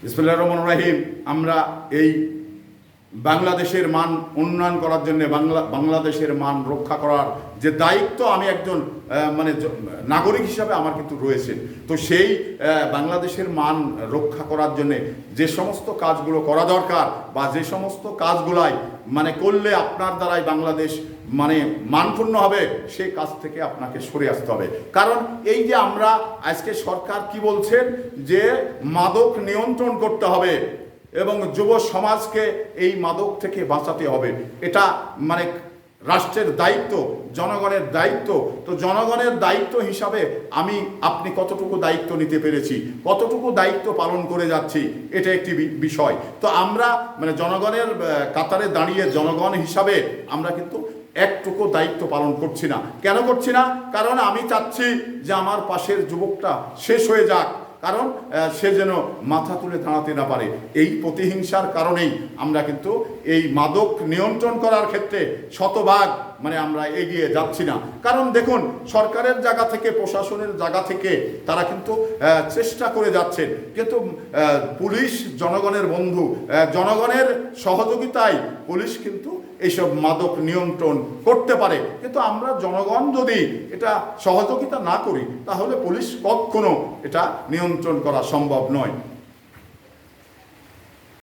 বিসমিল্লাহির রহমানির রহিম। আমরা এই বাংলাদেশের মান উন্নয়ন করার জন্য বাংলাদেশের মান রক্ষা করার যে দায়িত্ব আমি একজন নাগরিক হিসাবে আমার কিন্তু রয়েছে। তো সেই বাংলাদেশের মান রক্ষা করার জন্য যে সমস্ত কাজগুলো করা দরকার বা যে সমস্ত কাজগুলাই করলে আপনার দ্বারাই বাংলাদেশ মানপূর্ণ হবে, সেই কাজ থেকে আপনাকে সরে আসতে হবে। কারণ এই যে আমরা আজকে সরকার কি বলছেন যে মাদক নিয়ন্ত্রণ করতে হবে এবং যুব সমাজকে এই মাদক থেকে বাঁচাতে হবে, এটা রাষ্ট্রের দায়িত্ব, জনগণের দায়িত্ব। তো জনগণের দায়িত্ব হিসাবে আপনি কতটুকু দায়িত্ব নিতে পেরেছি, কতটুকু দায়িত্ব পালন করে যাচ্ছি, এটা একটি বিষয়। তো আমরা জনগণের কাতারে দাঁড়িয়ে জনগণ হিসাবে আমরা কিন্তু একটুকু দায়িত্ব পালন করছি না। কেন করছি না? কারণ আমি চাচ্ছি যে আমার পাশের যুবকটা শেষ হয়ে যাক, কারণ সে যেন মাথা তুলে দাঁড়াতে না পারে। এই প্রতিহিংসার কারণেই আমরা কিন্তু এই মাদক নিয়ন্ত্রণ করার ক্ষেত্রে শতভাগ আমরা এগিয়ে যাচ্ছি না। কারণ দেখুন, সরকারের জায়গা থেকে, প্রশাসনের জায়গা থেকে তারা কিন্তু চেষ্টা করে যাচ্ছেন, কিন্তু পুলিশ জনগণের বন্ধু, জনগণের সহযোগিতায় পুলিশ কিন্তু এইসব মাদক নিয়ন্ত্রণ করতে পারে। কিন্তু আমরা জনগণ যদি এটা সহযোগিতা না করি, তাহলে পুলিশ কখনো এটা নিয়ন্ত্রণ করা সম্ভব নয়।